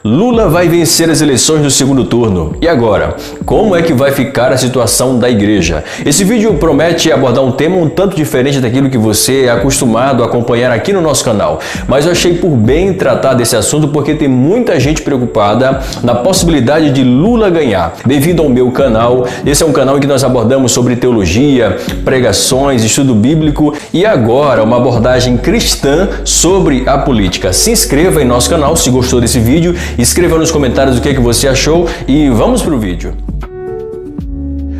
Lula vai vencer as eleições no segundo turno. E agora? Como é que vai ficar a situação da igreja? Esse vídeo promete abordar um tema um tanto diferente daquilo que você é acostumado a acompanhar aqui no nosso canal. Mas eu achei por bem tratar desse assunto porque tem muita gente preocupada na possibilidade de Lula ganhar. Bem-vindo ao meu canal. Esse é um canal em que nós abordamos sobre teologia, pregações, estudo bíblico e agora uma abordagem cristã sobre a política. Se inscreva em nosso canal se gostou desse vídeo. Escreva nos comentários o que você achou e vamos para o vídeo.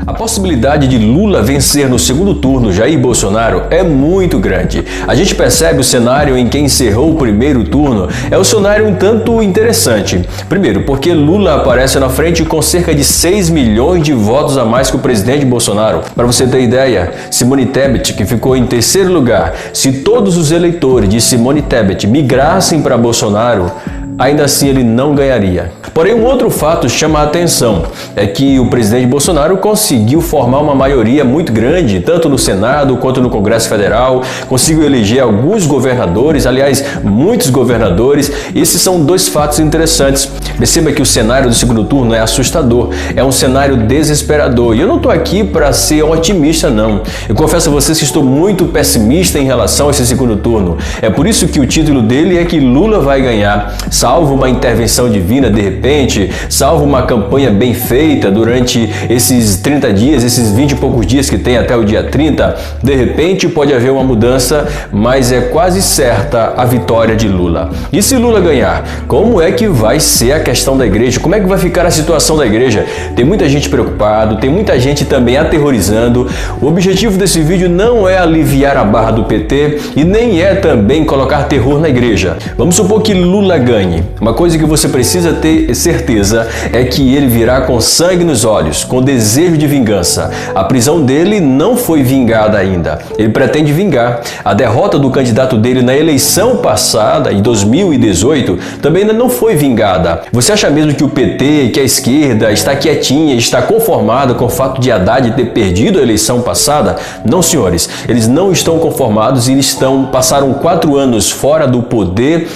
A possibilidade de Lula vencer no segundo turno Jair Bolsonaro é muito grande. A gente percebe o cenário em que encerrou o primeiro turno é um cenário um tanto interessante. Primeiro, porque Lula aparece na frente com cerca de 6 milhões de votos a mais que o presidente Bolsonaro. Para você ter ideia, Simone Tebet, que ficou em terceiro lugar, se todos os eleitores de Simone Tebet migrassem para Bolsonaro, ainda assim ele não ganharia. Porém, um outro fato chama a atenção, é que o presidente Bolsonaro conseguiu formar uma maioria muito grande, tanto no Senado quanto no Congresso Federal, conseguiu eleger alguns governadores, aliás, muitos governadores. Esses são dois fatos interessantes. Perceba que o cenário do segundo turno é assustador, é um cenário desesperador. E eu não estou aqui para ser otimista, não. Eu confesso a vocês que estou muito pessimista em relação a esse segundo turno. É por isso que o título dele é que Lula vai ganhar. Salvo uma intervenção divina de repente, salvo uma campanha bem feita durante esses 30 dias, esses 20 e poucos dias que tem até o dia 30, de repente pode haver uma mudança, mas é quase certa a vitória de Lula. E se Lula ganhar, como é que vai ser a questão da igreja? Como é que vai ficar a situação da igreja? Tem muita gente preocupada, tem muita gente também aterrorizando. O objetivo desse vídeo não é aliviar a barra do PT e nem é também colocar terror na igreja. Vamos supor que Lula ganhe. Uma coisa que você precisa ter certeza é que ele virá com sangue nos olhos, com desejo de vingança. A prisão dele não foi vingada ainda. Ele pretende vingar. A derrota do candidato dele na eleição passada, em 2018, também ainda não foi vingada. Você acha mesmo que o PT, que a esquerda, está quietinha, está conformada com o fato de Haddad ter perdido a eleição passada? Não, senhores. Eles não estão conformados e passaram 4 anos fora do poder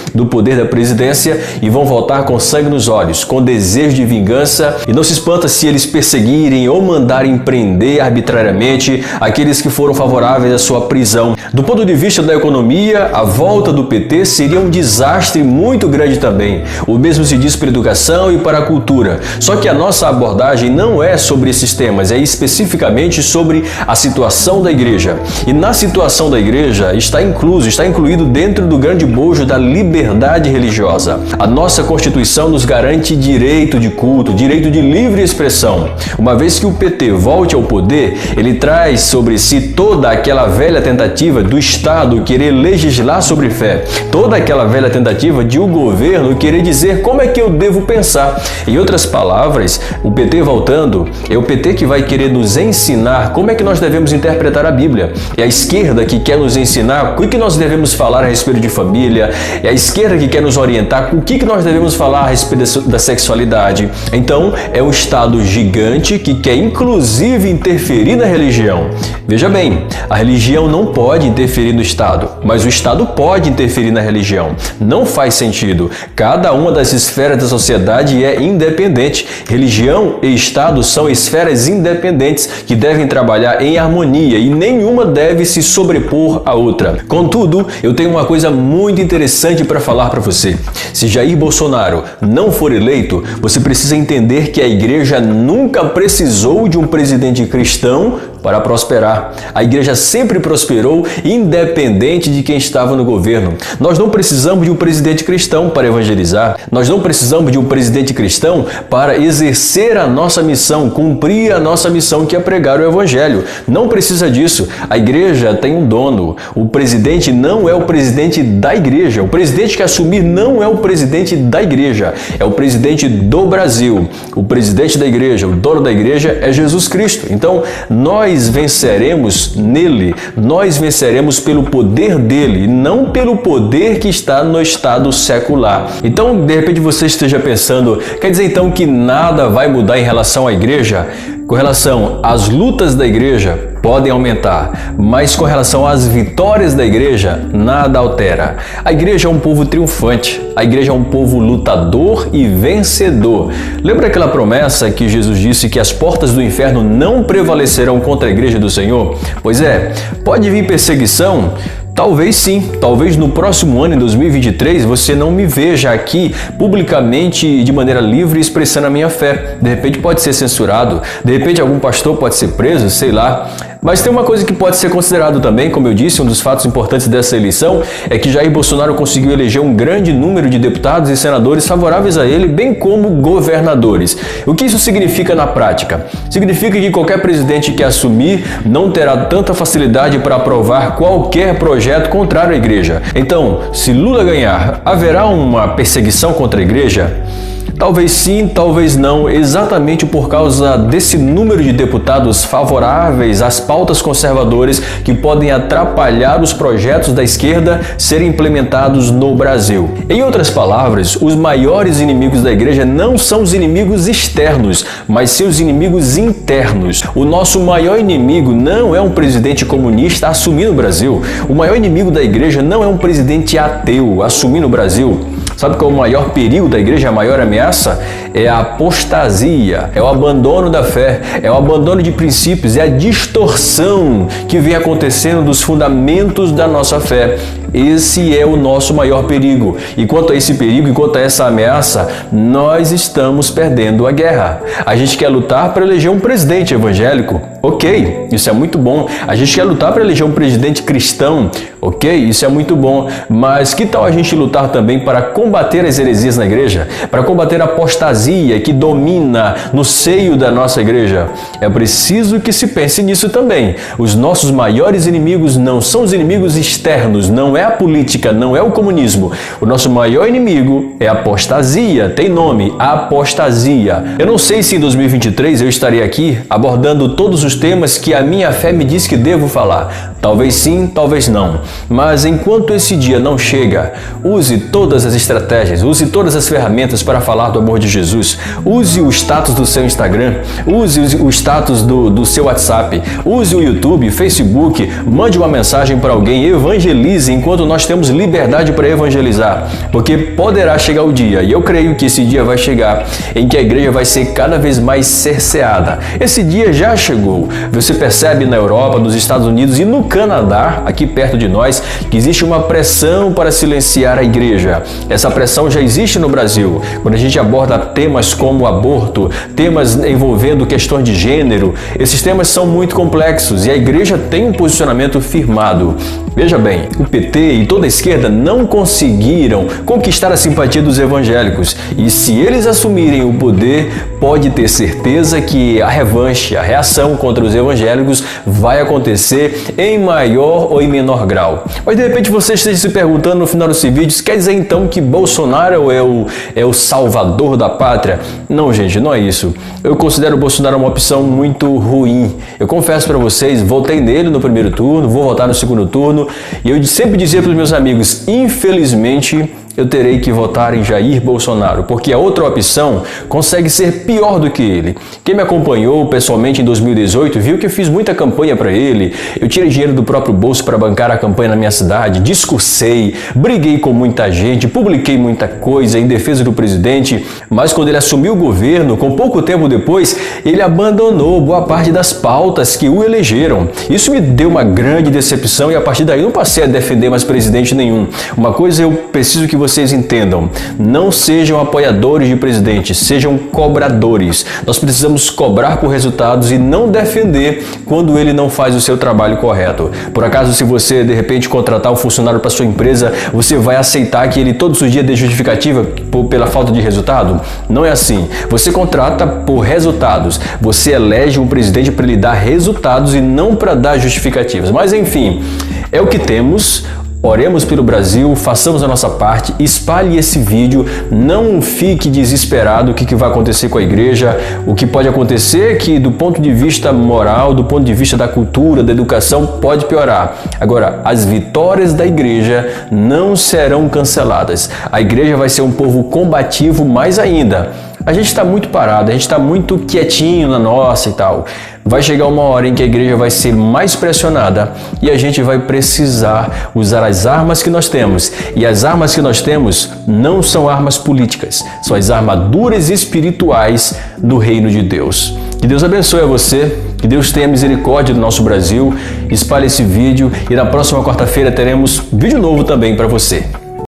da presidência e vão voltar com sangue nos olhos, com desejo de vingança. E não se espanta se eles perseguirem ou mandarem prender arbitrariamente aqueles que foram favoráveis à sua prisão. Do ponto de vista da economia, a volta do PT seria um desastre muito grande também. O mesmo se diz para a educação e para a cultura. Só que a nossa abordagem não é sobre esses temas, é especificamente sobre a situação da igreja. E na situação da igreja está incluído dentro do grande bojo da liberdade religiosa. A nossa Constituição nos garante direito de culto, direito de livre expressão. Uma vez que o PT volte ao poder, ele traz sobre si toda aquela velha tentativa do Estado querer legislar sobre fé, toda aquela velha tentativa de o governo querer dizer como é que eu devo pensar. Em outras palavras, o PT voltando, é o PT que vai querer nos ensinar como é que nós devemos interpretar a Bíblia. É a esquerda que quer nos ensinar o que nós devemos falar a respeito de família, é a esquerda que quer nos orientar o que nós devemos falar a respeito da sexualidade. Então, é um Estado gigante que quer inclusive interferir na religião. Veja bem, a religião não pode interferir no Estado, mas o Estado pode interferir na religião. Não faz sentido. Cada uma das esferas da sociedade é independente. Religião e Estado são esferas independentes que devem trabalhar em harmonia e nenhuma deve se sobrepor à outra. Contudo, eu tenho uma coisa muito interessante para falar para você. Se Jair Bolsonaro não for eleito, você precisa entender que a igreja nunca precisou de um presidente cristão para prosperar. A igreja sempre prosperou independente de quem estava no governo. Nós não precisamos de um presidente cristão para evangelizar. Nós não precisamos de um presidente cristão para exercer a nossa missão, cumprir a nossa missão que é pregar o evangelho. Não precisa disso. A igreja tem um dono. O presidente não é o presidente da igreja. O presidente que assumir não é o presidente da igreja. É o presidente do Brasil. O presidente da igreja, o dono da igreja é Jesus Cristo. Então, nós venceremos nele, nós venceremos pelo poder dele, não pelo poder que está no estado secular. Então, de repente você esteja pensando, quer dizer então que nada vai mudar em relação à igreja? Com relação às lutas da igreja, podem aumentar, mas com relação às vitórias da igreja, nada altera. A igreja é um povo triunfante, a igreja é um povo lutador e vencedor. Lembra aquela promessa que Jesus disse que as portas do inferno não prevalecerão contra a igreja do Senhor? Pois é, pode vir perseguição? Talvez sim, talvez no próximo ano, em 2023, você não me veja aqui publicamente de maneira livre expressando a minha fé. De repente pode ser censurado, de repente algum pastor pode ser preso, sei lá. Mas tem uma coisa que pode ser considerado também, como eu disse, um dos fatos importantes dessa eleição é que Jair Bolsonaro conseguiu eleger um grande número de deputados e senadores favoráveis a ele, bem como governadores. O que isso significa na prática? Significa que qualquer presidente que assumir não terá tanta facilidade para aprovar qualquer projeto contrário à igreja. Então, se Lula ganhar, haverá uma perseguição contra a igreja? Talvez sim, talvez não, exatamente por causa desse número de deputados favoráveis às pautas conservadoras que podem atrapalhar os projetos da esquerda serem implementados no Brasil. Em outras palavras, os maiores inimigos da igreja não são os inimigos externos, mas sim os inimigos internos. O nosso maior inimigo não é um presidente comunista a assumir no Brasil. O maior inimigo da igreja não é um presidente ateu a assumir no Brasil. Sabe qual é o maior perigo da igreja, a maior ameaça? É a apostasia, é o abandono da fé, é o abandono de princípios, é a distorção que vem acontecendo dos fundamentos da nossa fé. Esse é o nosso maior perigo. E quanto a esse perigo, e quanto a essa ameaça, nós estamos perdendo a guerra. A gente quer lutar para eleger um presidente evangélico. Ok, isso é muito bom. A gente quer lutar para eleger um presidente cristão. Ok, isso é muito bom. Mas que tal a gente lutar também para combater as heresias na igreja? Para combater a apostasia que domina no seio da nossa igreja? É preciso que se pense nisso também. Os nossos maiores inimigos não são os inimigos externos, não é a política, não é o comunismo. O nosso maior inimigo é a apostasia. Tem nome, apostasia. Eu não sei se em 2023 eu estarei aqui abordando todos os temas que a minha fé me diz que devo falar. Talvez sim, talvez não. Mas enquanto esse dia não chega, use todas as estratégias, use todas as ferramentas para falar do amor de Jesus. Use o status do seu Instagram, use o status do seu WhatsApp, use o YouTube, Facebook, mande uma mensagem para alguém, evangelize enquanto nós temos liberdade para evangelizar. Porque poderá chegar o dia, e eu creio que esse dia vai chegar, em que a igreja vai ser cada vez mais cerceada. Esse dia já chegou. Você percebe na Europa, nos Estados Unidos e no Canadá, aqui perto de nós, que existe uma pressão para silenciar a igreja. Essa pressão já existe no Brasil. Quando a gente aborda temas como aborto, temas envolvendo questões de gênero, esses temas são muito complexos e a igreja tem um posicionamento firmado. Veja bem, o PT e toda a esquerda não conseguiram conquistar a simpatia dos evangélicos. E se eles assumirem o poder, pode ter certeza que a revanche, a reação contra os evangélicos vai acontecer em maior ou em menor grau. Mas de repente você esteja se perguntando no final desse vídeo, quer dizer então que Bolsonaro é o salvador da pátria? Não, gente, não é isso. Eu considero o Bolsonaro uma opção muito ruim. Eu confesso para vocês, votei nele no primeiro turno, vou votar no segundo turno, e eu sempre dizia para os meus amigos, infelizmente, eu terei que votar em Jair Bolsonaro, porque a outra opção consegue ser pior do que ele. Quem me acompanhou pessoalmente em 2018 viu que eu fiz muita campanha para ele, eu tirei dinheiro do próprio bolso para bancar a campanha na minha cidade, discursei, briguei com muita gente, publiquei muita coisa em defesa do presidente, mas quando ele assumiu o governo, com pouco tempo depois, ele abandonou boa parte das pautas que o elegeram. Isso me deu uma grande decepção e a partir daí não passei a defender mais presidente nenhum. Uma coisa eu preciso que vocês entendam, não sejam apoiadores de presidente, sejam cobradores. Nós precisamos cobrar por resultados e não defender quando ele não faz o seu trabalho correto. Por acaso, se você de repente contratar um funcionário para sua empresa, você vai aceitar que ele todos os dias dê justificativa pela falta de resultado? Não é assim. Você contrata por resultados. Você elege um presidente para lhe dar resultados e não para dar justificativas. Mas enfim, é o que temos. Oremos pelo Brasil, façamos a nossa parte, espalhe esse vídeo, não fique desesperado o que vai acontecer com a igreja. O que pode acontecer é que do ponto de vista moral, do ponto de vista da cultura, da educação, pode piorar. Agora, as vitórias da igreja não serão canceladas. A igreja vai ser um povo combativo mais ainda. a gente está muito parado, a gente está muito quietinho na nossa e tal. Vai chegar uma hora em que a igreja vai ser mais pressionada e a gente vai precisar usar as armas que nós temos. E as armas que nós temos não são armas políticas, são as armaduras espirituais do reino de Deus. Que Deus abençoe a você, que Deus tenha misericórdia do nosso Brasil, espalhe esse vídeo e na próxima quarta-feira teremos vídeo novo também para você.